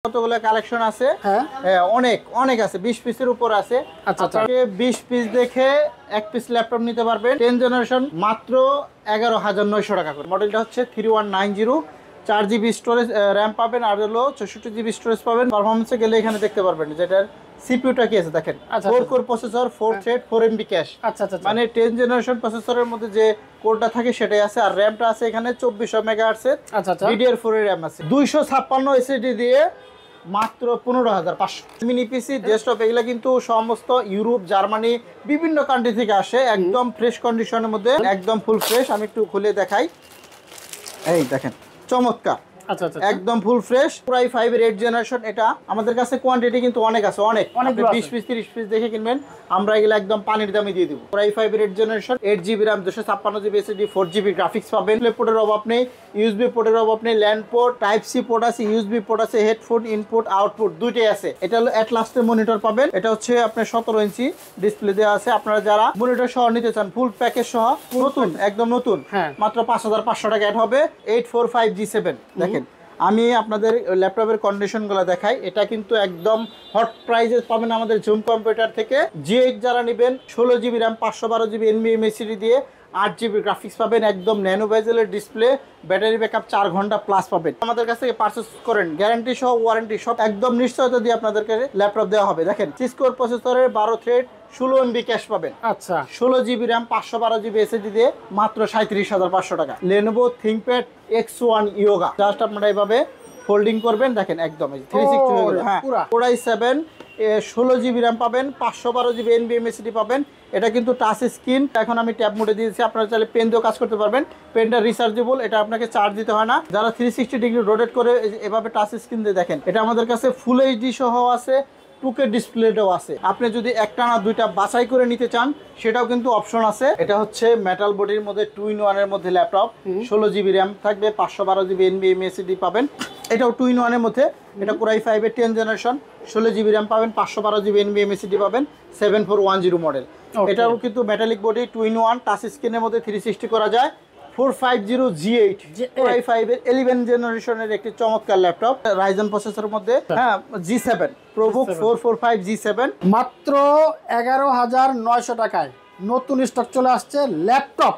কতগুলো কালেকশন আছে? হ্যাঁ অনেক অনেক আছে, 20 পিসের উপর আছে। আচ্ছা আচ্ছা, 20 পিস দেখে এক পিস ল্যাপটপ নিতে পারবেন। 10 জেনারেশন মাত্র 11,900 টাকা করে। মডেলটা হচ্ছে 3190, 4GB স্টোরেজ র্যাম পাবেন, আর হলো 64GB স্টোরেজ পাবেন। পারফরমেন্সে গেলে এখানে দেখতে পারবেন যেটার সিপিইউটা কি আছে দেখেন। 4 core processor, 4 thread, 4MB cash. আচ্ছা আচ্ছা, মানে 10 জেনারেশন প্রসেসরের মধ্যে যে কোডটা থাকে সেটাই আছে। আর র্যামটা আছে এখানে 2400 মেগাহার্টজ এর। আচ্ছা আচ্ছা, DDR4 এর র্যাম আছে। 256 এসএসডি দিয়ে মাত্র 15,500। মিনি পিসি, ডেস্কটপ এগুলা কিন্তু সমস্ত ইউরোপ, জার্মানি, বিভিন্ন কান্ট্রি থেকে আসে। একদম ফ্রেশ কন্ডিশনের মধ্যে, একদম ফুল ফ্রেশ। আমি একটু খুলে দেখাই, এই দেখেন, চমৎকার, আচ্ছা আচ্ছা, একদম ফুল ফ্রেশ। Core i5 এর 8 জেনারেশন। এটা আমাদের কাছে কোয়ান্টিটি কিন্তু অনেক আছে, অনেক 20 পিস 30 পিস দেখে কিনবেন, আমরা এগুলা একদম পানির দামে দিয়ে দেব। Core i5 এর 8 generation, 8GB RAM, 256GB SSD, 4GB graphics পাবেন। পোর্টের অভাব নেই, ইউএসবি পোর্টের অভাব নেই, LAN port, type C port আছে, ইউএসবি পোর্ট আছে, হেডফোন ইনপুট আউটপুট দুইটাই আছে। এটা হলো অ্যাটলাস্টের মনিটর পাবেন। এটা হচ্ছে আপনার 17 ইঞ্চি ডিসপ্লে দেওয়া আছে। আপনারা যারা মনিটর সহ নিতে চান, ফুল প্যাকেজ সহ, নতুন, একদম নতুন, মাত্র 5,500 টাকা অ্যাড হবে। 845G7 দেখেন। আমি আপনাদের ল্যাপটপের কন্ডিশনগুলো দেখাই। এটা কিন্তু একদম হট প্রাইজে পাবেন আমাদের জুম কম্পিউটার থেকে। G8 যারা নেবেন, 16GB RAM, 512GB NVMe SSD দিয়ে 8GB গ্রাফিক্স পাবেন, একদম ন্যানো বেজেলের ডিসপ্লে, ব্যাটারি ব্যাকআপ 4 ঘন্টা প্লাস পাবেন। আমাদের কাছ থেকে পারচেজ করেন, গ্যারান্টি সহ ওয়ারেন্টি সব একদম নিশ্চয়তা দিয়ে আপনাদেরকে ল্যাপটপ দেওয়া হবে। দেখেন, সিসকোর প্রসেসরের 12 থ্রেড, 16MB ক্যাশ পাবেন। আচ্ছা, 16GB RAM, 512GB SSD দিয়ে মাত্র 37,500 টাকা। Lenovo ThinkPad X1 Yoga just আপনারা এইভাবে ফোল্ডিং করবেন, দেখেন একদম 360 হয়ে গেল। হ্যাঁ, Core i7, 16GB RAM পাবেন, 512GB NVMe SSD পাবেন। এটা কিন্তু টাচ স্ক্রিন। এখন আমি ট্যাব মোডে দিয়েছি, আপনারা চাইলে পেন দিয়েও কাজ করতে পারবেন। পেনটা রিচার্জেবল, এটা আপনাকে চার্জ দিতে হয় না। যারা 360 ডিগ্রি রোটেট করে এভাবে টাচ স্ক্রিন দিয়ে দেখেন, এটা আমাদের কাছে ফুল এইচডি সহ আছে, 2K ডিসপ্লেটাও আছে। আপনি যদি একটা না দুইটা বাছাই করে নিতে চান, সেটাও কিন্তু অপশন আছে। এটা হচ্ছে মেটাল বডির মধ্যে 2-in-1 এর মধ্যে ল্যাপটপ। 16GB RAM থাকবে, 512GB NVMe SSD পাবেন। এটাও 2-in-1 এর মধ্যে। এটা Core i5 এর 10 জেনারেশন, 16GB RAM পাবেন, 512GB NVMe SSD পাবেন, 7410 মডেল। এটাও কিন্তু মেটালিক বডি, 2-in-1, টাচ স্ক্রিনের মধ্যে 360 করা যায়। 450G8 Core i5 এর 11 জেনারেশনের একটি চমৎকার ল্যাপটপ, রাইজেন প্রসেসরের মধ্যে। হ্যাঁ, G7 ProBook 445G7 মাত্র 11,900 টাকায় নতুন স্টক চলে আসছে ল্যাপটপ,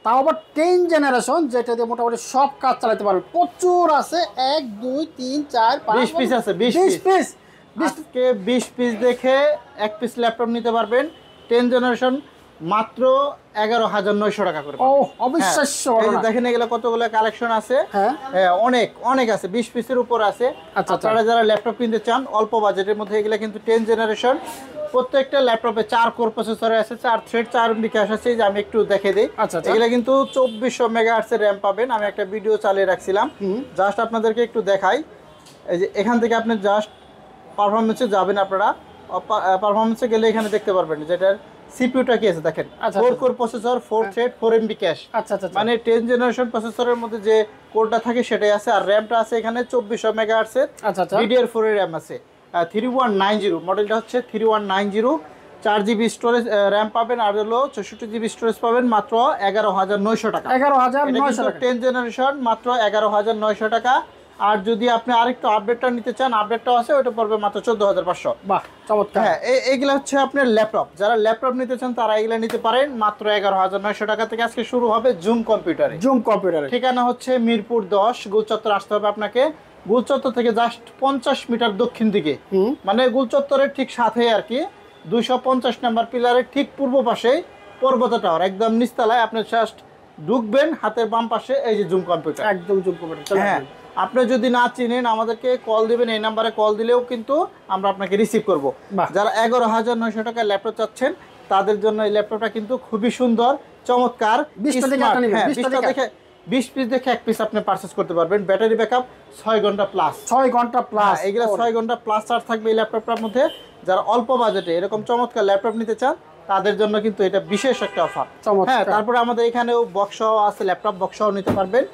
তাও আবার 10 জেনারেশন, যেটা দিয়ে মোটামুটি সব কাজ চালাতে পারবে। প্রচুর আছে, 1 2 3 4 5 20 পিস আছে। 20 পিস, 20 পিস দেখে এক পিস ল্যাপটপ নিতে পারবেন। 10 জেনারেশন মাত্র 11,900 টাকা করে। ও, অবিশ্বাস্য। দেখেন এগুলো কতগুলো কালেকশন আছে। হ্যাঁ, অনেক অনেক আছে, 20 পিসের উপর আছে। আপনারা যারা ল্যাপটপ কিনতে চান অল্প বাজেটের মধ্যে, এগুলো কিন্তু 10 জেনারেশন। প্রত্যেকটা ল্যাপটপে 4 কোর প্রসেসরে আছে, 4 থ্রেড, 4MB ক্যাশ আছে। যে আমি একটু দেখে দিই, এগুলো কিন্তু 2400 মেগাহার্টজ এর র্যাম পাবেন। আমি একটা ভিডিও চালিয়ে রাখছিলাম, জাস্ট আপনাদেরকে একটু দেখাই। এই যে এখান থেকে আপনি জাস্ট পারফরমেন্সে যাবেন। আপনারা পারফরমেন্সে গেলে এখানে দেখতে পারবেন যেটার সিপিইউটা কি আছে দেখেন। 4 core processor, 4 thread, 4MB cash. মানে 10 জেনারেশন প্রসেসরের মধ্যে যে কোডটা থাকে সেটাই আছে। আর র্যামটা আছে এখানে 2400 মেগাহার্টজ এর। DDR4 এর র্যাম আছে। 3190 মডেলটা হচ্ছে 3190, 4GB স্টোরেজ র্যাম পাবেন, আর হলো 64GB স্টোরেজ পাবেন, মাত্র 11,900 টাকা। 11,900 টাকা 10 জেনারেশন, মাত্র 11,900 টাকা। আর যদি আপনি আরেকটু আপডেটটা নিতে চান, আপডেটটাও আছে, ওটা পড়বে মাত্র 14,500। বাহ, চমৎকার। হ্যাঁ, এইগুলা হচ্ছে আপনার ল্যাপটপ। যারা ল্যাপটপ নিতে চান তারা এগুলা নিতে পারেন মাত্র 11,900 টাকা থেকে। আজকে শুরু হবে জুম কম্পিউটারে। ঠিকানা হচ্ছে মিরপুর 10, গুলচত্বর আসতে হবে আপনাকে। গুলচত্বর থেকে জাস্ট 50 মিটার দক্ষিণ দিকে, মানে গুলচত্বরের ঠিক সাথে আর কি, 250 নাম্বার পিলারের ঠিক পূর্ব পাশে পর্বত টাওয়ার, একদম নিচতলায়। আপনি জাস্ট ঢুকবেন, হাতের বাম পাশে এই যে জুম কম্পিউটার, একদম জুম কম্পিউটার। হ্যাঁ, আপনি যদি না চিনেন আমাদেরকে কল দিবেন, এই নাম্বারে কল দিলেও কিন্তু আমরা আপনাকে রিসিভ করব। যারা 11,900 টাকায় ল্যাপটপ চাচ্ছেন তাদের জন্য এই ল্যাপটপটা কিন্তু খুবই সুন্দর, চমৎকার। 20 পিস দেখে এক পিস আপনি পারচেজ করতে পারবেন। ব্যাটারি ব্যাকআপ 6 ঘন্টা প্লাস। 6 ঘন্টা প্লাস, এগুলো 6 ঘন্টা প্লাস চার্জ থাকবে এই ল্যাপটপটার মধ্যে। যারা অল্প বাজেটে এরকম চমৎকার ল্যাপটপ নিতে চান তাদের জন্য কিন্তু এটা বিশেষ একটা অফার। হ্যাঁ, তারপরে আমাদের এখানেও বক্স আছে, ল্যাপটপ বক্সও নিতে পারবেন।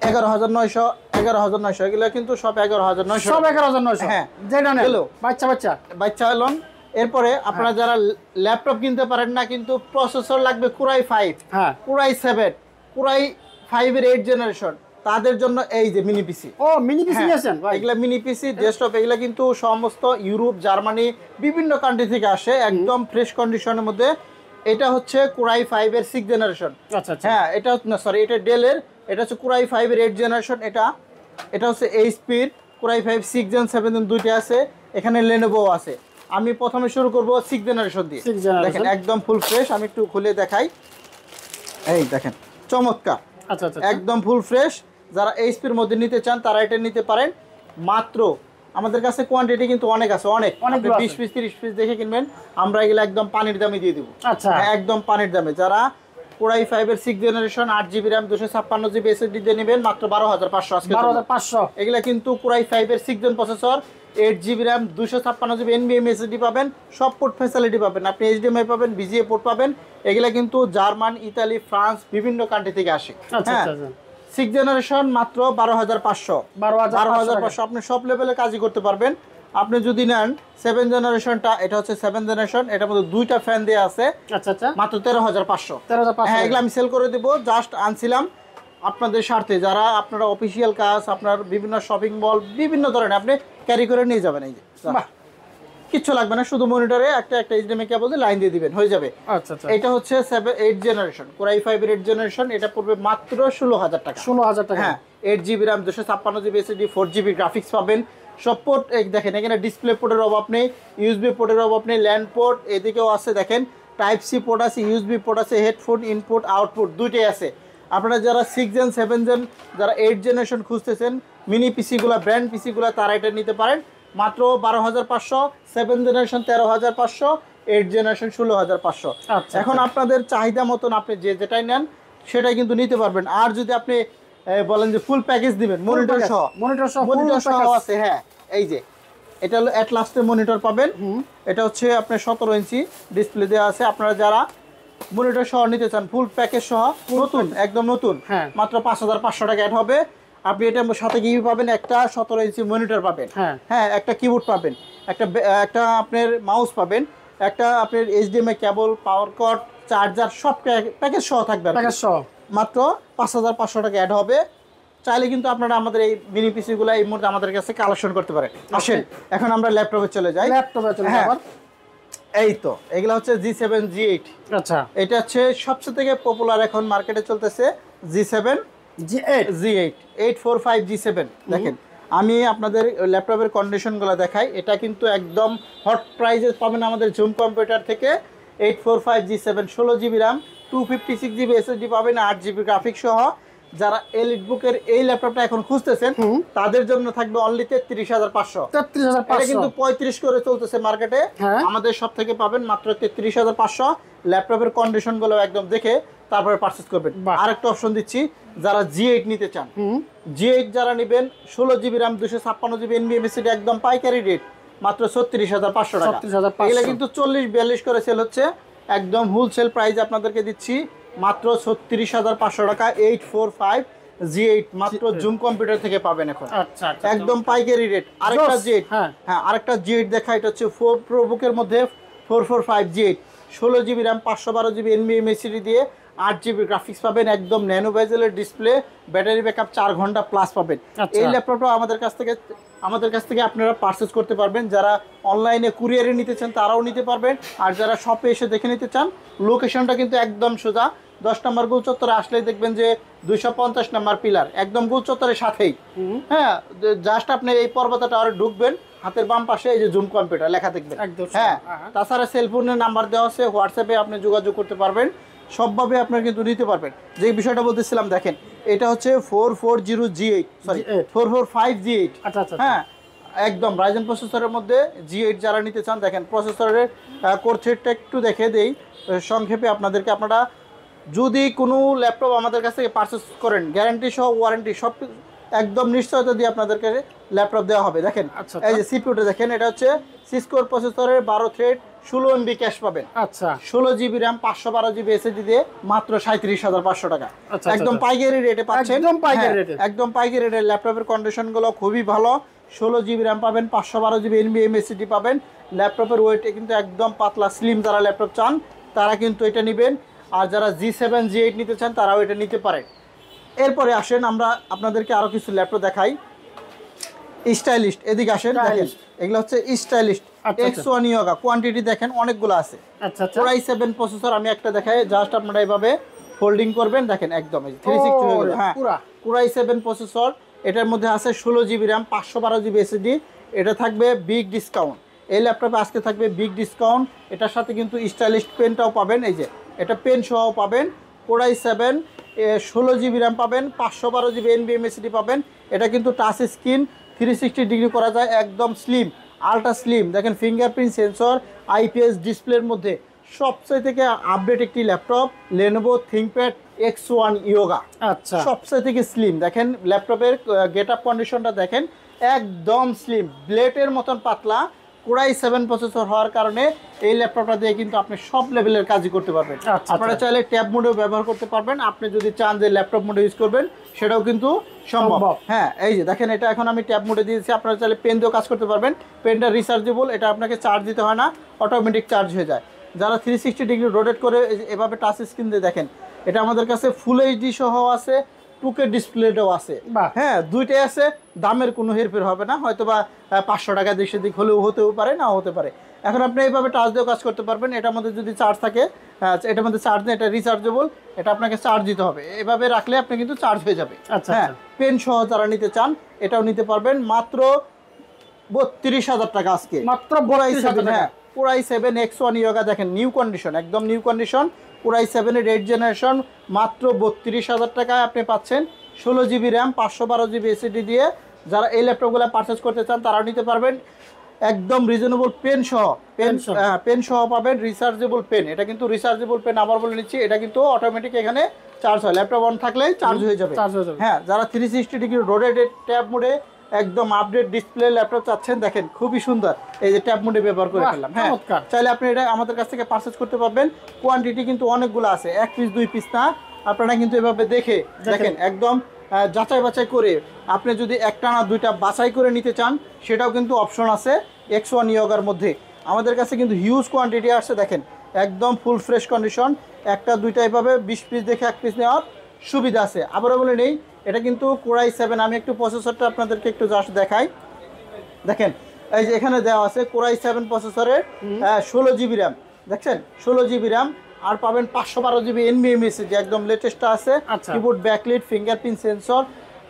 11,900 এগুলো কিন্তু সব 11,900, সব 11,900। হ্যাঁ, যেটা নেলো বাচ্চা হলন। এরপরে আপনারা যারা ল্যাপটপ কিনতে পারেন না, কিন্তু প্রসেসর লাগবে Core i5, Core i7, Core i5 এর 8 জেনারেশন, তাদের জন্য এই যে মিনি পিসি। ও মিনি পিসি নিয়েছেন ভাই? এগুলা মিনি পিসি ডেস্কটপ, এগুলা কিন্তু সমস্ত ইউরোপ, জার্মানি, বিভিন্ন কান্ট্রি থেকে আসে, একদম ফ্রেশ কন্ডিশনের মধ্যে। এটা হচ্ছে কোরাই 5 এর 6 জেনারেশন। আচ্ছা আচ্ছা। হ্যাঁ, এটা না সরি, এটা ডেলের, এটা হচ্ছে কোরাই 5 এর 8 জেনারেশন। এটা হচ্ছে এইচপির কোরাই 5 6 জেন 7 জেন দুইটা আছে, এখানে লেনোভো আছে। আমি প্রথমে শুরু করব 6 জেনারেশন দিয়ে। দেখেন একদম ফুল ফ্রেশ, আমি একটু খুলে দেখাই। এই দেখেন চমৎকার, আচ্ছা আচ্ছা, একদম ফুল ফ্রেশ। যারা এইচপির মধ্যে নিতে চান তারা এটা নিতে পারেন। মাত্র আমাদের কাছে কোয়ান্টিটি কিন্তু অনেক আছে, অনেক 20 পিস 30 পিস দেখে কিনবেন, আমরা এগুলো একদম পানির দামে দিয়ে দিব। আচ্ছা, একদম পানির দামে। যারা কোরাই 5 এর 6 generation 8GB RAM 256GB SSD দিয়ে নেবেন মাত্র 12500 আজকে 12500। এগুলা কিন্তু কোরাই 5 এর 6 gen processor, 8GB RAM 256GB NVMe SSD পাবেন, সব পোর্ট ফ্যাসিলিটি পাবেন। আপনি HDMI পাবেন, VGA পোর্ট পাবেন। এগুলা কিন্তু জার্মান, ইতালি, ফ্রান্স বিভিন্ন কান্ট্রি থেকে আসে। হ্যাঁ, 6 জেনারেশন মাত্র 12500। 12500 আপনি সব লেভেলে কাজই করতে পারবেন। আপনি যদি নেন 7 জেনারেশনটা, এটা হচ্ছে 7 জেনারেশন, এটার মধ্যে দুইটা ফ্যান দেয়া আছে। আচ্ছা আচ্ছা, মাত্র 13500। হ্যাঁ, এগুলো আমি সেল করে দেব, জাস্ট আনছিলাম আপনাদের স্বার্থে। যারা আপনারা অফিসিয়াল কাজ, আপনার বিভিন্ন শপিং মল, বিভিন্ন ধরনের আপনি ক্যারি করে নিয়ে যাবেন। এই যে বাহ, কিচ্ছু লাগবে না, শুধু মনিটরে একটা HDMI কেবল দিয়ে লাইন দিয়ে দিবেন, হয়ে যাবে। আচ্ছা আচ্ছা। এটা হচ্ছে 8 জেনারেশন কোরাই 5 এর 8 জেনারেশন, এটা পড়বে মাত্র 16000 টাকা। 16000 টাকা। হ্যাঁ, 8GB RAM 256GB SSD 4GB graphics পাবেন। সব পোর্ট দেখেন, এখানে ডিসপ্লে পোর্টের অভাব নেই, ইউএসবি পোর্টের অভাব নেই, ল্যান্ড পোর্ট এদিকেও আছে। দেখেন টাইপ সি পোর্ট আছে, ইউএসবি পোর্ট আছে, হেডফোন ইনপুট আউটপুট দুইটাই আছে। আপনারা যারা 6 জেন 7 জেন, যারা 8 জেনারেশন খুঁজতেছেন মিনি পিসিগুলো, ব্র্যান্ড পিসিগুলো, তারা এটা নিতে পারেন মাত্র 12500। 7 জেনারেশন 13500, 8 জেনারেশন 16500। এখন আপনাদের চাহিদা মতন আপনি যেটাই নেন সেটাই কিন্তু নিতে পারবেন। আর যদি আপনি বলেন যে ফুল প্যাকেজ দিবেন, মনিটর সহ আছে। হ্যাঁ, এই যে এটা হলো অ্যাটলাস্টের মনিটর পাবেন। এটা হচ্ছে আপনার 17 ইঞ্চি ডিসপ্লে দেওয়া আছে। আপনারা যারা মনিটর সহ নিতে চান ফুল প্যাকেজ সহ, নতুন একদম নতুন, মাত্র 5500 টাকা অ্যাড হবে। আপনি এটার সাথে কি পাবেন? একটা 17 ইঞ্চি মনিটর পাবেন, হ্যাঁ, একটা কিবোর্ড পাবেন, একটা আপনার মাউস পাবেন, একটা আপনার HDMI কেবল, পাওয়ার কর্ড, চার্জার, সব প্যাকেজ সহ থাকবে। মাত্র 5500 টাকা অ্যাড হবে। চাইলে কিন্তু আপনারা আমাদের এই মিনি পিসিগুলো এই মুহূর্তে আমাদের কাছে কালেকশন করতে পারেন। আসেন এখন আমরা ল্যাপটপে চলে যাই। এই তো এগুলা হচ্ছে G7 G8। আচ্ছা, এটা হচ্ছে সবচেয়ে থেকে পপুলার এখন মার্কেটে চলতেছে G7 G8 845 G7। দেখেন আমি আপনাদের ল্যাপটপের কন্ডিশনগুলো দেখাই। এটা কিন্তু একদম হট প্রাইজে পাবেন আমাদের জুম কম্পিউটার থেকে। 845 G7 16GB RAM 256GB SSD পাবেন, 8GB গ্রাফিক্স সহ। যারা এলিট বুকের এই ল্যাপটপটা এখন খুঁজতেছেন তাদের জন্য থাকবে অনলি 33500। এটা কিন্তু 35 করে চলতেছে মার্কেটে, আমাদের সব থেকে পাবেন মাত্র 33500। ল্যাপটপের কন্ডিশন গুলো একদম দেখে তারপরে পারচেজ করবেন। আরেকটা অপশন দিচ্ছি, যারা G8 নিতে চান, G8 যারা নেবেন 16GB RAM 256GB NVMe SSD একদম পাইকারি রেট মাত্র 36500 টাকা। এগুলো কিন্তু 40-42 করে সেল হচ্ছে, একদম হোলসেল প্রাইস আপনাদেরকে দিচ্ছি মাত্র 36500 টাকা। 845 G8 মাত্র জুম কম্পিউটার থেকে পাবেন এখন, একদম পাইকারি রেট। আরেকটা G8, হ্যাঁ আরেকটা G8 দেখা, এটা হচ্ছে 4 Pro বুকের মধ্যে 445 G8 16GB RAM 512GB NVMe SSD দিয়ে 8GB গ্রাফিক্স পাবেন, একদম ন্যানো বেজেলের ডিসপ্লে, ব্যাটারি ব্যাকআপ 4 ঘন্টা প্লাস পাবেন। এই ল্যাপটপটা আমাদের কাছ থেকে আপনারা পারচেজ করতে পারবেন। যারা অনলাইনে কুরিয়ারে নিতে চান তারাও নিতে পারবেন, আর যারা শপে এসে দেখে নিতে চান, লোকেশনটা কিন্তু একদম সোজা 10 নম্বর গোল চত্বরে আসলেই দেখবেন যে 250 নম্বর পিলার, একদম গোল চত্বরের সাথেই। হ্যাঁ, জাস্ট আপনি এই পর্বত টাওয়ারে ঢুকবেন, হাতের বাম পাশে এই যে জুম কম্পিউটার লেখা দেখবেন। হ্যাঁ, তাছাড়া সেলফোনের নাম্বার দেওয়া আছে, হোয়াটসঅ্যাপে আপনি যোগাযোগ করতে পারবেন, সবভাবে আপনারা কিন্তু নিতে পারবেন। যে বিষয়টা বলতেছিলাম, দেখেন এটা হচ্ছে 440 G8 সরি 445 G8। হ্যাঁ, একদম রাইজেন প্রসেসরের মধ্যে G8 যারা নিতে চান, দেখেন প্রসেসরের কোর থ্রেডটা একটু দেখে দেই সংক্ষেপে আপনাদেরকে। আপনারা যদি কোনো ল্যাপটপ আমাদের কাছ থেকে পারচেস করেন, গ্যারান্টি সহ ওয়ারেন্টি সব একদম নিশ্চয়তা দিয়ে আপনাদেরকে ল্যাপটপ দেওয়া হবে। দেখেন এই যে সিপিইউটা দেখেন, এটা হচ্ছে সিসকোর প্রসেসরের 12 থ্রেড 16 MB ক্যাশ পাবেন। 16GB RAM 512GB SSD দিয়ে মাত্র 37500 টাকা। একদম পাইকারি রেটে পাচ্ছেন, একদম পাইকারি রেটে। ল্যাপটপের কন্ডিশনগুলো খুবই ভালো। 16GB RAM পাবেন, 512GB NVMe SSD পাবেন। ল্যাপটপের ওয়েট কিন্তু একদম পাতলা স্লিম। যারা ল্যাপটপ চান তারা কিন্তু এটা নেবেন, আর যারা G7 G8 নিতে চান তারাও এটা নিতে পারেন। এরপরে আসেন আমরা আপনাদেরকে আরো কিছু ল্যাপটপ দেখাই। স্টাইলিস্ট, এদিকে আসেন, দেখেন এগুলো হচ্ছে স্টাইলিস্ট X1 ইয়োগা। কোয়ান্টিটি দেখেন অনেকগুলো আছে। আচ্ছা, Core i7 প্রসেসর, আমি একটা দেখাই, জাস্ট আপনারা এইভাবে ফোল্ডিং করবেন, দেখেন একদম 360 হয়ে গেল। হ্যাঁ, Core i7 প্রসেসর, এটার মধ্যে আছে 16 GB RAM, 512 GB SSD। এটা থাকবে বিগ ডিসকাউন্ট, এই ল্যাপটপে আজকে থাকবে বিগ ডিসকাউন্ট। এটার সাথে কিন্তু স্টাইলিশ পেনটাও পাবেন, এই যে এটা পেন সহ পাবেন। Core i7 16 GB RAM পাবেন, 512 GB NVMe SSD পাবেন। এটা কিন্তু টাচ স্ক্রিন, 360 ডিগ্রি করা যায়, একদম স্লিম, আলট্রা স্লিম। দেখেন ফিঙ্গারপ্রিন্ট সেন্সর, IPS ডিসপ্লের মধ্যে সবচেয়ে থেকে আপডেট একটি laptop Lenovo ThinkPad X1 yoga. আচ্ছা, সবচেয়ে থেকে স্লিম। দেখেন ল্যাপটপের গেট আপ কন্ডিশনটা দেখেন, একদম স্লিম, ব্লেডের মতন পাতলা। Core i7 প্রসেসর হওয়ার কারণে এই ল্যাপটপটা দিয়ে কিন্তু আপনি সব লেভেলের কাজই করতে পারবেন। আপনারা চাইলে ট্যাব মোডেও ব্যবহার করতে পারবেন, আপনি যদি চান যে ল্যাপটপ মোডে ইউজ করবেন সেটাও কিন্তু সম্ভব। হ্যাঁ, এই যে দেখেন এটা এখন আমি ট্যাব মোডে দিয়েছি, আপনারা চাইলে পেন দিয়েও কাজ করতে পারবেন। পেনটা রিচার্জেবল, এটা আপনাকে চার্জ দিতে হয় না, অটোমেটিক চার্জ হয়ে যায়। যারা 360 ডিগ্রি রোটেট করে এভাবে টাচ স্ক্রিন দিয়ে দেখেন, এটা আমাদের কাছে ফুল এইচডি সহ আছে, 2K ডিসপ্লেটাও আছে। হ্যাঁ, দুইটাই আছে, দামের কোনো হেরফের হবে না, হয়তো বা 500 টাকা দেশে দিক হলেও হতেও পারে, নাও হতে পারে। এখন আপনি এইভাবে টাচ দিয়েও কাজ করতে পারবেন। এটার মধ্যে যদি চার্জ থাকে, এটার মধ্যে চার্জ নেই, এটা রিচার্জেবল, এটা আপনাকে চার্জ দিতে হবে। এভাবে রাখলে আপনি কিন্তু চার্জ হয়ে যাবে। হ্যাঁ, পেন সহ যারা নিতে চান এটাও নিতে পারবেন, মাত্র 32,000 টাকা আজকে, মাত্র 32,000 টাকা। Core i7 X1 ইয়োগা, দেখেন নিউ কন্ডিশন, একদম নিউ কন্ডিশন। Core i7 এর 8th জেনারেশন, মাত্র 32,000 টাকায় আপনি পাচ্ছেন 16 GB RAM, 512 GB SSD দিয়ে। যারা এই ল্যাপটপগুলো পারচেস করতে চান তারাও নিতে পারবেন, একদম রিজনেবল পেন সহ। পেন সহ পাবেন, রিচার্জেবল পেন। এটা কিন্তু রিচার্জেবল পেন, আবার বলে নিচ্ছি, এটা কিন্তু অটোমেটিক এখানে চার্জ হয়, ল্যাপটপ অন থাকলেই চার্জ হয়ে যাবে। হ্যাঁ, যারা 360 ডিগ্রি রোটেটেড ট্যাব মোডে একদম আপডেট ডিসপ্লে ল্যাপটপ চাচ্ছেন, দেখেন খুবই সুন্দর, এই যে ট্যাব মোডে ব্যবহার করে ফেললাম। হ্যাঁ, চাইলে আপনি এটা আমাদের কাছ থেকে পারচেজ করতে পারবেন। কোয়ান্টিটি কিন্তু অনেকগুলো আছে, 1 পিস 2 পিস না, আপনারা কিন্তু এভাবে দেখে দেখেন, একদম যাচাই বাছাই করে আপনি যদি একটা না দুইটা বাছাই করে নিতে চান সেটাও কিন্তু অপশন আছে X1 ইয়োগার মধ্যে। আমাদের কাছে কিন্তু হিউজ কোয়ান্টিটি আসছে, দেখেন একদম ফুল ফ্রেশ কন্ডিশন। একটা দুইটা এভাবে 20 পিস দেখে 1 পিস নেওয়ার সুবিধা আছে। আবারও বলে নেই, এটা কিন্তু Core i7, আমি একটু প্রসেসরটা আপনাদেরকে একটু জাস্ট দেখাই। দেখেন এই যে এখানে দেওয়া আছে Core i7 প্রসেসরের 16 GB RAM, দেখছেন 16 GB RAM, আর পাবেন 512 GB NVMe SSD, একদম লেটেস্টটা আছে। কিবোর্ড ব্যাকলিট, ফিঙ্গারপ্রিন্ট সেন্সর,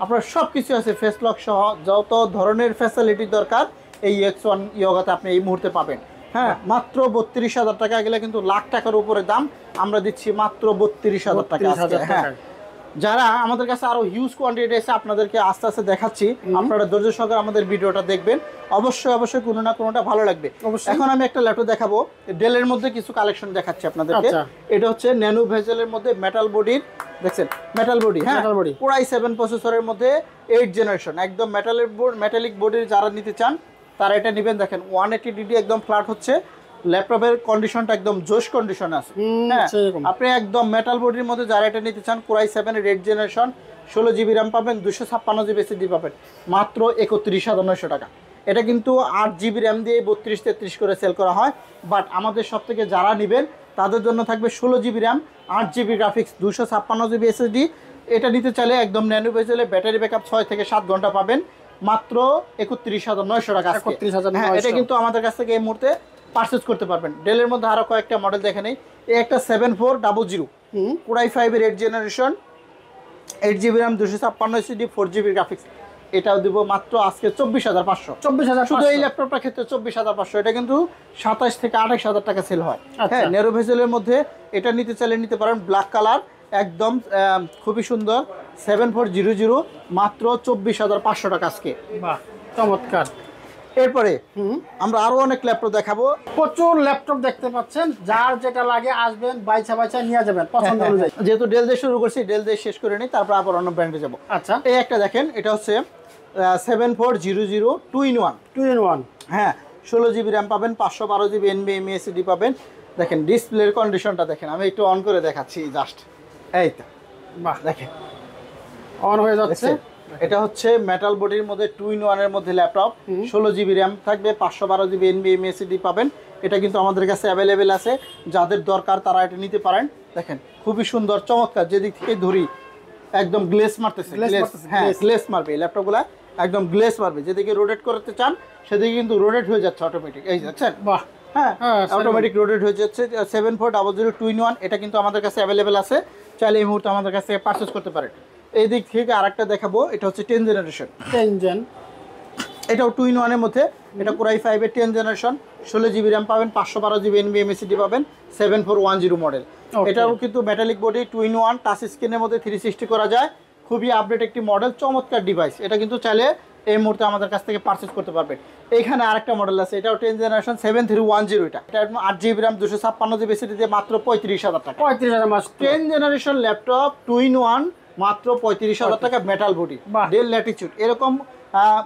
আপনার সব কিছু আছে, ফেস লক সহ যত ধরনের ফ্যাসিলিটি দরকার এই X1 ইয়োগাতে আপনি এই মুহূর্তে পাবেন। হ্যাঁ, মাত্র 32,000 টাকা, গেলে কিন্তু লাখ টাকার উপরে দাম, আমরা দিচ্ছি মাত্র 32,000 টাকা। হ্যাঁ, যারা আমাদের কাছে আরো হিউজ কোয়ান্টিটি আছে আপনাদেরকে আস্তে আস্তে দেখাচ্ছি, আপনারা ধৈর্য সহকারে আমাদের ভিডিওটা দেখবেন, অবশ্যই কোনো না কোনোটা ভালো লাগবে। এখন আমি একটা ল্যাপটপ দেখাবো, ডেলের মধ্যে কিছু কালেকশন দেখাচ্ছি আপনাদেরকে। এটা হচ্ছে ন্যানো ভেজেলের মধ্যে মেটাল বডির, দেখছেন মেটাল বডি। হ্যাঁ, Core i7 প্রসেসরের মধ্যে 8th জেনারেশন, একদম মেটালিক বডির যারা নিতে চান তারা এটা নেবেন। দেখেন 180 একদম ফ্ল্যাট হচ্ছে, ল্যাপটপের কন্ডিশনটা একদম জোশ কন্ডিশন আছে। হ্যাঁ, আপনি একদম মেটাল বডির মধ্যে যারা এটা নিতে চান, Core i7 এর 8th জেনারেশন, 16 GB RAM পাবেন, 256 GB SSD পাবেন, মাত্র 31,900 টাকা। এটা কিন্তু 8 GB RAM দিয়ে 32-33 করে সেল করা হয়, বাট আমাদের সব থেকে যারা নেবেন তাদের জন্য থাকবে 16 GB RAM, 8 GB graphics, 256 GB SSD। এটা নিতে চাইলে একদম ন্যানো ভেজেলে ব্যাটারি ব্যাকআপ 6 থেকে 7 ঘন্টা পাবেন, মাত্র 31,900 টাকা। হ্যাঁ, এটা কিন্তু আমাদের কাছ থেকে এই মুহূর্তে পারচেজ করতে পারবেন। ডেলের মধ্যে আরো কয়েকটা মডেল দেখে নেই। এই একটা 7400 Core i5 এর 8th generation, 8 GB RAM, 256 SSD, 4 GB graphics, এটাও দিব মাত্র আজকে 24,500। শুধু এই ল্যাপটপটার ক্ষেত্রে 24,500। এটা কিন্তু 27 থেকে 28,000 টাকা সেল হয়। হ্যাঁ, নেরো ভেজেলের মধ্যে এটা নিতে চাইলে নিতে পারেন, ব্ল্যাক কালার, একদম খুবই সুন্দর, 7400, মাত্র 24,500 টাকা আজকে। বাহ, চমৎকার। এরপরে আমরা আরো অনেক ল্যাপটপ দেখাবো, প্রচুর ল্যাপটপ দেখতে পাচ্ছেন, যার যেটা লাগে আসবেন, বাইছা নিয়ে যাবেন পছন্দ অনুযায়ী। যেহেতু ডেল দিয়ে শুরু করছি, ডেল দিয়ে শেষ করে নিই, তারপর আবার অন্য ব্র্যান্ডে যাবো। আচ্ছা, এই একটা দেখেন, এটা হচ্ছে 7400 2-in-1। হ্যাঁ, 16 GB RAM পাবেন, 512 GB NVMe SSD পাবেন। দেখেন ডিসপ্লের কন্ডিশনটা দেখেন, আমি একটু অন করে দেখাচ্ছি জাস্ট, এই তো, বাহ, দেখেন অন হয়ে যাচ্ছে। এটা হচ্ছে মেটাল বডির মধ্যে 2-in-1 এর মধ্যে ল্যাপটপ, 16 GB RAM থাকবে, 512 GB NVMe SSD পাবেন। এটা কিন্তু আমাদের কাছে অ্যাভেলেবেল আছে, যাদের দরকার তারা এটা নিতে পারেন। দেখেন খুবই সুন্দর, চমৎকার, যেদিক থেকে ধরি একদম গ্লেস মারতেছে, হ্যাঁ গ্লেস মারবে এই ল্যাপটপগুলো, একদম গ্লেস মারবে। যেদিকে রোটেট করতে চান সেদিকে কিন্তু রোটেট হয়ে যাচ্ছে অটোমেটিক, এই দেখছেন, বাহ, হ্যাঁ অটোমেটিক রোটেট হয়ে যাচ্ছে। 7400 এটা কিন্তু আমাদের কাছে অ্যাভেলেবেল আছে, চাইলে এই মুহূর্তে আমাদের কাছে পারচেস করতে পারেন। এই দিক থেকে আরেকটা দেখাবো, এটা হচ্ছে 10 জেনারেশন, 10 জেন, এটাও 2-in-1 এর মধ্যে। এটা Core i5 এর 10 জেনারেশন, 16GB র্যাম পাবেন, 512GB NVMe পাবেন, 7410 মডেল। এটাও কিন্তু মেটালিক বডি, 2-in-1 টাচ স্ক্রিনের মধ্যে 360 করা যায়, খুবই আপডেট একটি মডেল, চমৎকার ডিভাইস। এটা কিন্তু চাইলে এই মুহূর্তে আমাদের কাছ থেকে পারচেস করতে পারবেন। এখানে আরেকটা মডেল আছে, এটাও 10 জেনারেশন, 7310 এটা 8GB র্যাম 256GB SSD দিয়ে মাত্র 35,000 টাকা। 35,000 মাস। 10 জেনারেশন ল্যাপটপ 2-in-1 মাত্র 35,000 টাকা, মেটাল বডি, ডেল ল্যাটিটিউড। এরকম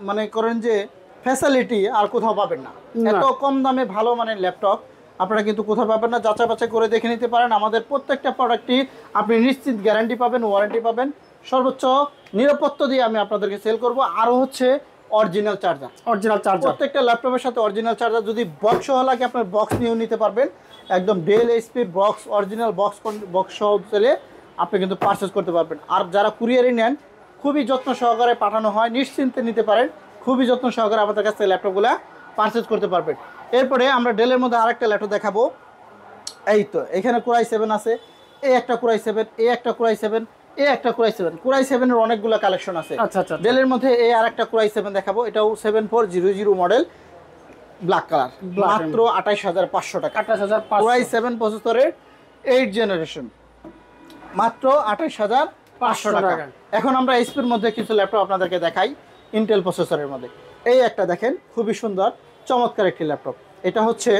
মানে করেন যে ফ্যাসিলিটি আর কোথাও পাবেন না, এত কম দামে ভালো মানের ল্যাপটপ আপনারা কিন্তু কোথাও পাবেন না। যাচাই বাছাই করে দেখে নিতে পারেন, আমাদের প্রত্যেকটা প্রোডাক্টই আপনি নিশ্চিত গ্যারান্টি পাবেন, ওয়ারেন্টি পাবেন, সর্বোচ্চ নিরাপত্তা দিয়ে আমি আপনাদেরকে সেল করব। আরও হচ্ছে অরিজিনাল চার্জার, প্রত্যেকটা ল্যাপটপের সাথে অরিজিনাল চার্জার, যদি বক্স সহ লাগে আপনার বক্স নিয়েও নিতে পারবেন, একদম del HP box, original box সহ চলে আপনি কিন্তু পারচেস করতে পারবেন। আর যারা কুরিয়ারে নেন খুবই যত্ন সহকারে পাঠানো হয়, নিশ্চিন্তে নিতে পারেন, খুবই যত্ন সহকারে আমাদের কাছ থেকে ল্যাপটপগুলো পারচেস করতে পারবেন। এরপরে আমরা ডেলের মধ্যে আরেকটা ল্যাপটপ দেখাবো। এই তো এখানে Core i7 আছে, এই একটা Core i7, এই একটা Core i7, এই একটা Core i7, Core i7 এর অনেকগুলো কালেকশন আছে। ডেলের মধ্যে এই আরেকটা Core i7 দেখাবো, এটাও 7400 মডেল, ব্ল্যাক কালার, মাত্র 28,500 টাকা। 28,500 Core i7 প্রসেসরের 8 জেনারেশন, মাত্র 28,500 টাকা। এখন আমরা এইচপির মধ্যে কিছু ল্যাপটপ আপনাদেরকে দেখাই, ইন্টেল প্রসেসরের মধ্যে। এই একটা দেখেন, খুবই সুন্দর চমৎকার একটি ল্যাপটপ, এটা হচ্ছে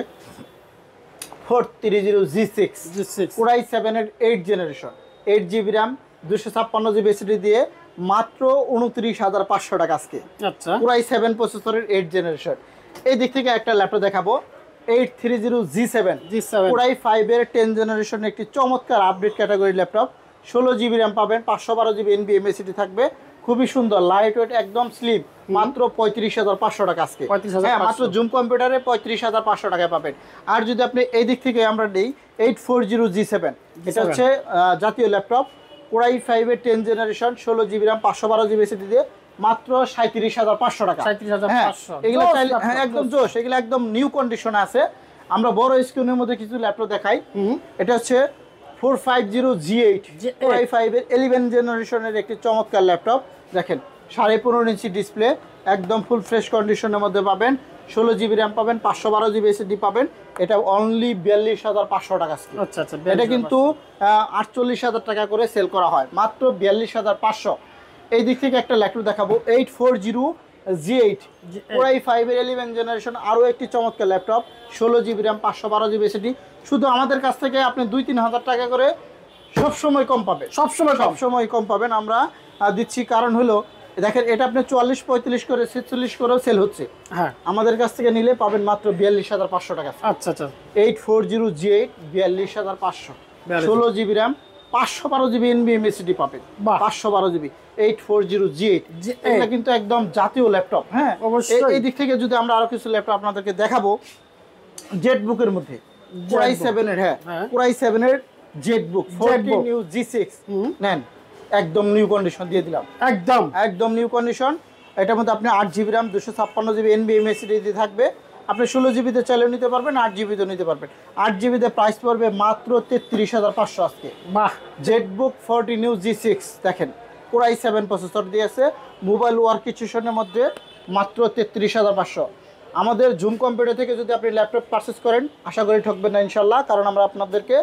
4300G6 Core i7 এর 8 generation, 8GB RAM 256GB SSD দিয়ে মাত্র 29,500 টাকা আজকে। আচ্ছা, Core i7 প্রসেসরের 8 জেনারেশন। এই দিক থেকে একটা ল্যাপটপ দেখাবো, 830G7 Core i5 এর 10 জেনারেশন, একটি চমৎকার update category laptop, 16GB RAM পাবেন, 512GB NVMe থাকবে, খুবই সুন্দর, লাইট ওয়েট, একদম স্লিম, মাত্র 35,500 টাকা আজকে। হ্যাঁ, মাত্র জুম কম্পিউটারে 35,500 টাকায় পাবেন। আর যদি আপনি এই দিক থেকে আমরা নেই 840G7, এটা হচ্ছে জাতীয় ল্যাপটপ, Core i5 এর 10 generation, 16GB RAM, 512GB SSD দিয়ে মাত্র 37,500 টাকা। 37,500, এগুলো একদম জোশ, এগুলো একদম নিউ কন্ডিশনে আছে। আমরা বড় স্ক্রিনের মধ্যে কিছু ল্যাপটপ দেখাই, এটা হচ্ছে 450G8 Core i5 এর 11 জেনারেশনের একটি চমৎকার ল্যাপটপ, দেখেন 15.5 ইঞ্চি ডিসপ্লে, একদম ফুল ফ্রেশ কন্ডিশনের মধ্যে পাবেন, 16GB র্যাম পাবেন, 512GB SSD পাবেন, এটা অনলি 42,500 টাকা। আচ্ছা আচ্ছা, এটা কিন্তু 48,000 টাকা করে সেল করা হয়, মাত্র 42,500। এই দিক থেকে একটা ল্যাপটপ দেখাবো, 840G8 Core i5 এর 11 জেনারেশন, আরও একটি চমৎকার laptop, 16GB RAM, 512GB SSD। শুধু আমাদের কাছ থেকে আপনি 2-3 হাজার টাকা করে সবসময় কম পাবেন, সবসময় কম পাবেন আমরা দিচ্ছি। কারণ হলো দেখেন, এটা আপনি 44-45 করে 46 করেও সেল হচ্ছে, হ্যাঁ, আমাদের কাছ থেকে নিলে পাবেন মাত্র 42,500 টাকা। আচ্ছা আচ্ছা, 840G8 42,500, 16GB RAM, 512GB NVMe পাবেন, 512GB 840G8। এটা কিন্তু একদম জাতীয় ল্যাপটপ। হ্যাঁ, এই দিক থেকে যদি আমরা আরো কিছু ল্যাপটপ আপনাদেরকে দেখাবো, জেটবুকের মধ্যে Core i7 এর, হ্যাঁ Core i7 এর জেটবুক 14G6 নেন, একদম নিউ কন্ডিশন দিয়ে দিলাম, একদম নিউ কন্ডিশন। এটার মধ্যে আপনি 8GB র্যাম, 256GB NVMe দিয়ে থাকবে, আপনি 16GB চাইলেও নিতে পারবেন, 8GB নিতে পারবেন। 8GB প্রাইস পড়বে মাত্র 33,500 আজকে। বাহ, জেটবুক 14G6 দেখেন, Core i7 প্রসেসর দিয়েছে, মোবাইল ওয়ার্ক সিচুয়েশনের মধ্যে মাত্র 33,500। আমাদের জুম কম্পিউটার থেকে যদি আপনি ল্যাপটপ পারচেস করেন, আশা করি ঠকবেন না ইনশাল্লাহ, কারণ আমরা আপনাদেরকে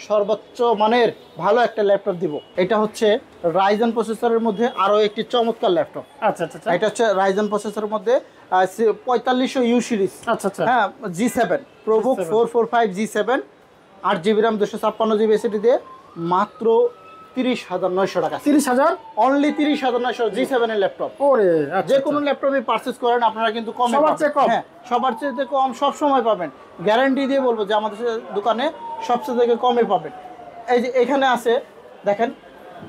সর্বোচ্চ মানের ভালো একটা ল্যাপটপ দিব। এটা হচ্ছে রাইজেন প্রসেসরের মধ্যে আরও একটি চমৎকার ল্যাপটপ। আচ্ছা আচ্ছা, এটা হচ্ছে রাইজেন প্রসেসরের মধ্যে 4500U সিরিজ, আচ্ছা আচ্ছা, হ্যাঁ, G7 ProBook 445G7, 8GB RAM, 256GB SSD দিয়ে মাত্র 30,900 টাকা। 30,000, অনলি 30,900 G7 এর ল্যাপটপ। ওরে, যে কোনো ল্যাপটপই পারচেজ করেন আপনারা কিন্তু কম, হ্যাঁ, সবার চেয়ে কম সব সময় পাবেন, গ্যারান্টি দিয়ে বলবো যে আমাদের দোকানে সবচেয়ে থেকে কমে পাবেন। এই যে এখানে আছে দেখেন,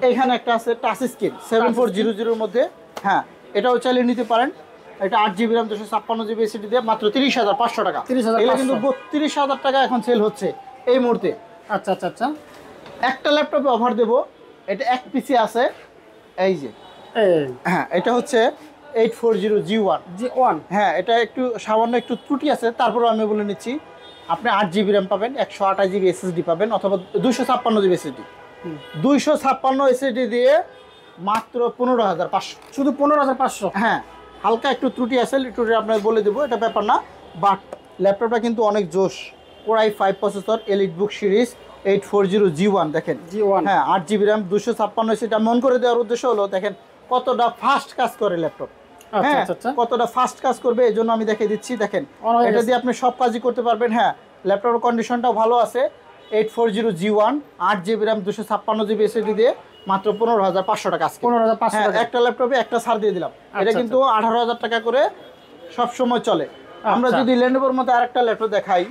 এখানে একটা আছে টাচ স্ক্রিন 7400 এর মধ্যে, হ্যাঁ, এটাও চালিয়ে নিতে পারেন। এটা 8GB র্যাম, 256GB SSD দিয়ে মাত্র 30,500 টাকা। এটা কিন্তু 32,000 টাকা এখন সেল হচ্ছে এই মুহূর্তে। আচ্ছা আচ্ছা আচ্ছা, একটা ল্যাপটপে অফার দেবো, এটা এক পিসি আছে, এই যে এই হ্যাঁ, এটা হচ্ছে 840G1 G1 হ্যাঁ, এটা একটু সামান্য একটু ত্রুটি আছে, তারপরেও আমি বলে নিচ্ছি। আপনি 8GB র্যাম পাবেন, 128GB SSD পাবেন, অথবা 256GB SSD। 256 SSD দিয়ে মাত্র 15,500। শুধু 15,500। হ্যাঁ, হালকা একটু ত্রুটি আছে, ত্রুটি আপনার বলে দেবো, এটা ব্যাপার না। বাট ল্যাপটপটা কিন্তু অনেক জোশ। Core i5 processor, EliteBook series, 840G1 দেখেন। G1 হ্যাঁ, 8GB র্যাম, 256 SSD। মন করে দেওয়ার উদ্দেশ্য হলো দেখেন কতটা ফাস্ট কাজ করে ল্যাপটপ। আচ্ছা হ্যাঁ, আচ্ছা। কতটা ফাস্ট কাজ করবে এই জন্য আমি দেখিয়ে দিচ্ছি। দেখেন অনেক এটা দিয়ে আপনি সব কাজই করতে পারবেন। হ্যাঁ, ল্যাপটপের কন্ডিশনটাও ভালো আছে। 840G1 8GB RAM, 256GB SSD দিয়ে মাত্র 15,500 টাকা আজকে। 15,500 হ্যাঁ, টাকা। একটা ল্যাপটপে একটা ছাড় দিয়ে দিলাম। এটা আচ্ছা, কিন্তু 18,000 টাকা করে সব সময় চলে। আমরা আচ্ছা। যদি লেনোভোর মধ্যে আরেকটা ল্যাপটপ দেখাই,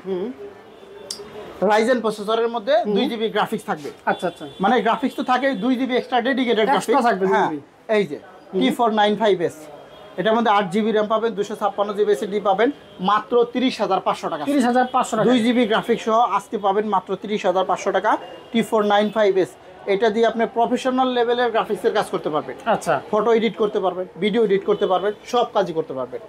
রাইজেন প্রসেসরের মধ্যে 2GB গ্রাফিক্স থাকবে। আচ্ছা আচ্ছা। মানে গ্রাফিক্স তো থাকে 2GB extra dedicated Extra graphics থাকবে 2GB হ্যাঁ, এই যে T495S, এটার মধ্যে 8GB র্যাম পাবেন, 256GB SSD পাবেন মাত্র 30,500 টাকা। 30,500 টাকা। 2GB গ্রাফিক্স সহ আজকে পাবেন মাত্র 30,500 টাকা। T495S, এটা দিয়ে আপনি প্রফেশনাল লেভেলের গ্রাফিক্সের কাজ করতে পারবেন। আচ্ছা। ফটো এডিট করতে পারবেন, ভিডিও এডিট করতে পারবেন, সব কাজই করতে পারবেন।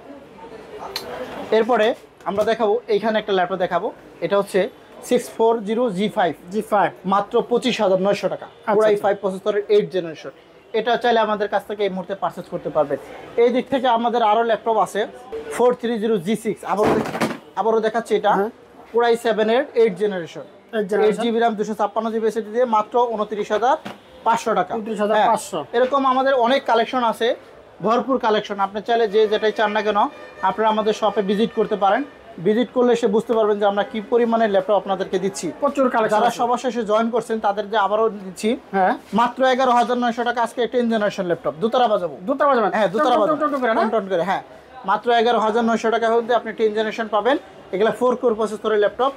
এরপরে আমরা দেখাবো, এইখানে একটা ল্যাপটপ দেখাবো, এটা হচ্ছে 640G5 G5 মাত্র 25,900 টাকা। Core i5 প্রসেসরের 8 জেনারেশন। এটা চাইলে আমাদের কাছ থেকে এই মুহূর্তে পারচেজ করতে পারবেন। এই দিক থেকে আমাদের আরও ল্যাপটপ আছে 430G6, আবারও দেখাচ্ছি এটা Core i7 এর 8 generation, 8GB RAM, 256GB SSD দিয়ে মাত্র 29,500 টাকা। 29,500। হ্যাঁ, এরকম আমাদের অনেক কালেকশন আছে, ভরপুর কালেকশন। আপনি চাইলে যে যেটাই চান না কেন আপনারা আমাদের শপে ভিজিট করতে পারেন। ভিজিট করলে সে বুঝতে পারবেন যে আমরা কি পরিমাণে ল্যাপটপ আপনাদেরকে দিচ্ছি। প্রচুর কালেকশন। যারা সবার শেষে জয়েন করছেন তাদের যে আবারও দিচ্ছি হ্যাঁ, মাত্র 11,900 টাকা আজকে 10 জেনারেশন ল্যাপটপ। দুতারা বাজাবো, দুটো বাজাবেন। হ্যাঁ দুতারা টন বাজাবো টন করে না? টন করে। হ্যাঁ, মাত্র 11,900 টাকা হতে আপনি 10 জেনারেশন পাবেন। এগুলা 4 কোর প্রসেসরের ল্যাপটপ,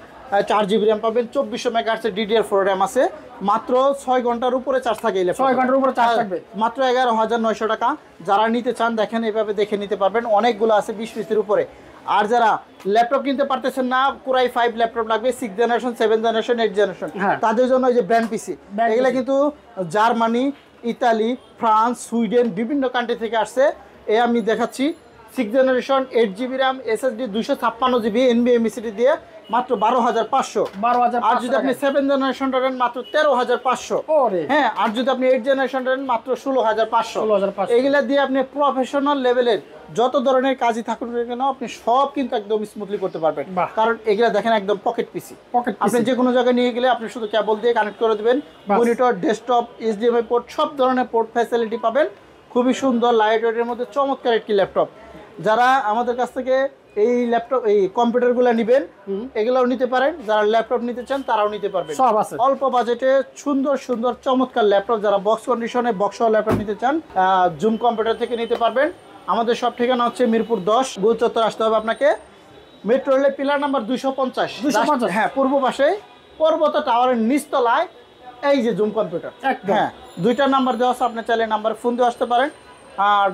4GB র্যাম পাবেন, 2400 মেগাহার্টজের DDR4 র্যাম আছে। মাত্র 6 ঘন্টার উপরে চার্জ থাকে এই ল্যাপটপ। 6 ঘন্টার উপরে চার্জ থাকবে। মাত্র 11,900 টাকা। যারা নিতে চান দেখেন এভাবে দেখে নিতে পারবেন, অনেকগুলো আছে 20 পিসের উপরে। আর যারা ল্যাপটপ কিনতে পারতেছেন না, Core i5 ল্যাপটপ লাগবে 6 জেনারেশন, 7 জেনারেশন, 8 জেনারেশন, তাদের জন্য এই যে ব্র্যান্ড পিসি, এগুলো কিন্তু জার্মানি, ইতালি, ফ্রান্স, সুইডেন বিভিন্ন কান্ট্রি থেকে আসছে। আমি দেখাচ্ছি 6 generation, 8GB RAM, SSD, 256GB NVMe SSD দিয়ে মাত্র 12,500। 12,500। আর যদি আপনি 7 জেনারেশন নেন মাত্র 13,500। ওরে হ্যাঁ, আর যদি আপনি 8 জেনারেশন নেন মাত্র 16,500। 16,500। এগুলা দিয়ে আপনি প্রফেশনাল লেভেলের যত ধরনের কাজই থাকুন না কেন আপনি সব কিন্তু একদম স্মুথলি করতে পারবেন। বাহ। কারণ এগুলা দেখেন একদম পকেট পিসি। পকেট আপনি যে কোনো জায়গায় নিয়ে গেলে আপনি শুধু কেবল দিয়ে কানেক্ট করে দিবেন, মনিটর, ডেস্কটপ, HDMI পোর্ট, সব ধরনের পোর্ট ফ্যাসিলিটি পাবেন। খুবই সুন্দর লাইট ওয়েটের মধ্যে চমৎকার একটি ল্যাপটপ। যারা আমাদের কাছ থেকে এই ল্যাপটপ এই কম্পিউটারগুলো নেবেন এগুলাও নিতে পারেন, যারা ল্যাপটপ নিতে চান তারাও নিতে পারবেন। সব আছে অল্প বাজেটে সুন্দর সুন্দর চমৎকার ল্যাপটপ। যারা বক্স কন্ডিশনে বক্স সহ ল্যাপটপ নিতে চান জুম কম্পিউটার থেকে নিতে পারবেন। আমাদের সব ঠিকানা হচ্ছে মিরপুর 10 গোল চত্বর আসতে হবে আপনাকে। মেট্রো রেলের পিলার নাম্বার 250। হ্যাঁ, পূর্ব পাশে পর্বত টাওয়ারের নিচতলায় এই যে জুম কম্পিউটার। হ্যাঁ, 2টা নাম্বার দেওয়া আছে, আপনি চাইলে নাম্বার ফোন দিয়ে আসতে পারেন। আর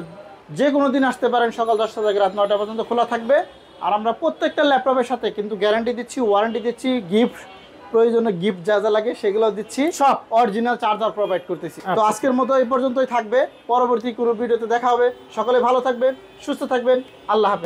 যে কোনো দিন আসতে পারেন, সকাল 10টা থেকে রাত 9টা পর্যন্ত খোলা থাকবে। আর আমরা প্রত্যেকটা ল্যাপটপের সাথে কিন্তু গ্যারান্টি দিচ্ছি, ওয়ারেন্টি দিচ্ছি, গিফট প্রয়োজনে গিফট যা যা লাগে সেগুলো দিচ্ছি, সব অরিজিনাল চার্জার প্রোভাইড করতেছি। তো আজকের মতো এই পর্যন্তই থাকবে, পরবর্তী কোনো ভিডিওতে দেখা হবে। সকলে ভালো থাকবেন, সুস্থ থাকবেন, আল্লাহ হাফেজ।